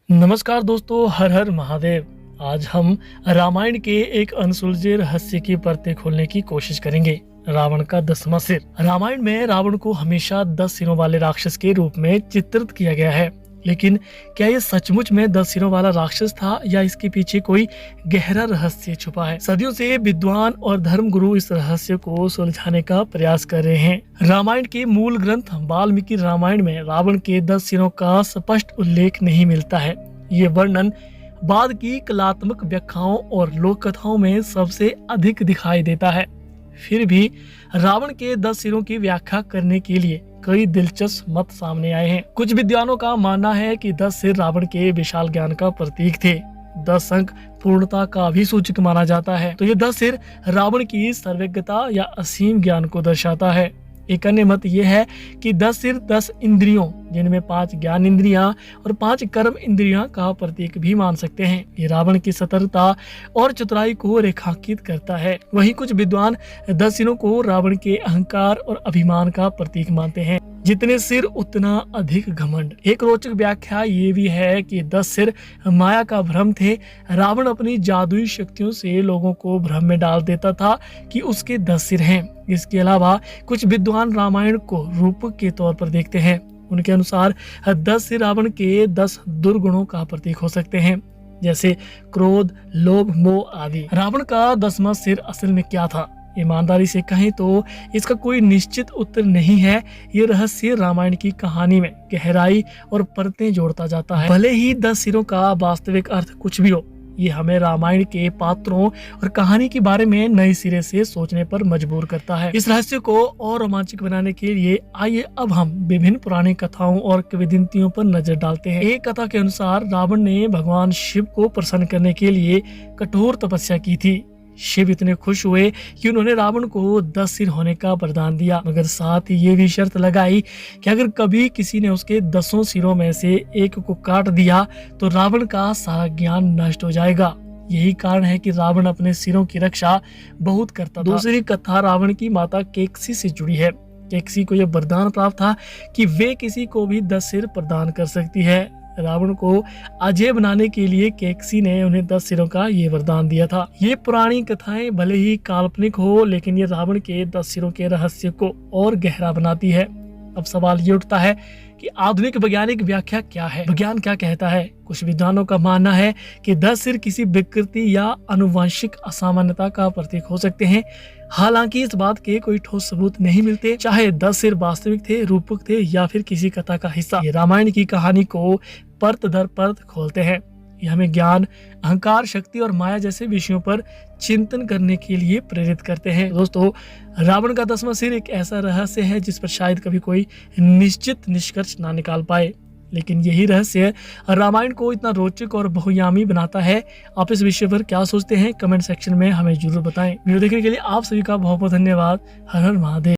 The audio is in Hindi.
नमस्कार दोस्तों, हर हर महादेव। आज हम रामायण के एक अनसुलझे रहस्य की परतें खोलने की कोशिश करेंगे। रावण का 10वां सिर। रामायण में रावण को हमेशा 10 सिरों वाले राक्षस के रूप में चित्रित किया गया है, लेकिन क्या ये सचमुच में 10 सिरों वाला राक्षस था या इसके पीछे कोई गहरा रहस्य छुपा है? सदियों से विद्वान और धर्मगुरु इस रहस्य को सुलझाने का प्रयास कर रहे हैं। रामायण के मूल ग्रंथ वाल्मीकि रामायण में रावण के 10 सिरों का स्पष्ट उल्लेख नहीं मिलता है। ये वर्णन बाद की कलात्मक व्याख्याओं और लोक कथाओं में सबसे अधिक दिखाई देता है। फिर भी रावण के 10 सिरों की व्याख्या करने के लिए कई दिलचस्प मत सामने आए हैं। कुछ विद्वानों का मानना है कि 10 सिर रावण के विशाल ज्ञान का प्रतीक थे। 10 अंक पूर्णता का भी सूचक माना जाता है, तो ये 10 सिर रावण की सर्वज्ञता या असीम ज्ञान को दर्शाता है। एक अन्य मत यह है कि 10 सिर 10 इंद्रियों, जिनमें 5 ज्ञान इंद्रियां और 5 कर्म इंद्रियां का प्रतीक भी मान सकते हैं। ये रावण की सतर्कता और चतुराई को रेखांकित करता है। वहीं कुछ विद्वान 10 सिरों को रावण के अहंकार और अभिमान का प्रतीक मानते हैं। जितने सिर उतना अधिक घमंड। एक रोचक व्याख्या ये भी है कि 10 सिर माया का भ्रम थे। रावण अपनी जादुई शक्तियों से लोगों को भ्रम में डाल देता था कि उसके 10 सिर हैं। इसके अलावा कुछ विद्वान रामायण को रूपक के तौर पर देखते हैं। उनके अनुसार 10 सिर रावण के 10 दुर्गुणों का प्रतीक हो सकते हैं, जैसे क्रोध, लोभ, मोह आदि। रावण का 10वां सिर असल में क्या था? ईमानदारी से कहें तो इसका कोई निश्चित उत्तर नहीं है। ये रहस्य रामायण की कहानी में गहराई और परतें जोड़ता जाता है। भले ही 10 सिरों का वास्तविक अर्थ कुछ भी हो, ये हमें रामायण के पात्रों और कहानी के बारे में नए सिरे से सोचने पर मजबूर करता है। इस रहस्य को और रोमांचक बनाने के लिए आइए अब हम विभिन्न पुरानी कथाओं और किंवदंतियों पर नजर डालते हैं। एक कथा के अनुसार रावण ने भगवान शिव को प्रसन्न करने के लिए कठोर तपस्या की थी। शिव इतने खुश हुए कि उन्होंने रावण को 10 सिर होने का वरदान दिया, मगर साथ ही ये भी शर्त लगाई कि अगर कभी किसी ने उसके 10 सिरों में से एक को काट दिया तो रावण का सारा ज्ञान नष्ट हो जाएगा। यही कारण है कि रावण अपने सिरों की रक्षा बहुत करता था। दूसरी कथा रावण की माता केकसी से जुड़ी है। केकसी को यह वरदान प्राप्त था कि वे किसी को भी 10 सिर प्रदान कर सकती है। रावण को अजय बनाने के लिए केकसी ने उन्हें 10 सिरों का ये वरदान दिया था। ये पुरानी कथाएं भले ही काल्पनिक हो, लेकिन ये रावण के 10 सिरों के रहस्य को और गहरा बनाती है। अब सवाल ये उठता है कि आधुनिक वैज्ञानिक व्याख्या क्या है? विज्ञान क्या कहता है? कुछ विद्वानों का मानना है कि 10 सिर किसी विकृति या आनुवंशिक असामान्यता का प्रतीक हो सकते हैं। हालांकि इस बात के कोई ठोस सबूत नहीं मिलते। चाहे 10 सिर वास्तविक थे, रूपक थे या फिर किसी कथा का हिस्सा, ये रामायण की कहानी को परत दर परत खोलते हैं। ये हमें ज्ञान, अहंकार, शक्ति और माया जैसे विषयों पर चिंतन करने के लिए प्रेरित करते हैं। दोस्तों, रावण का 10वां सिर एक ऐसा रहस्य है जिस पर शायद कभी कोई निश्चित निष्कर्ष ना निकाल पाए, लेकिन यही रहस्य रामायण को इतना रोचक और बहुआयामी बनाता है। आप इस विषय पर क्या सोचते हैं? कमेंट सेक्शन में हमें जरूर बताएं। वीडियो देखने के लिए आप सभी का बहुत बहुत धन्यवाद। हर हर महादेव।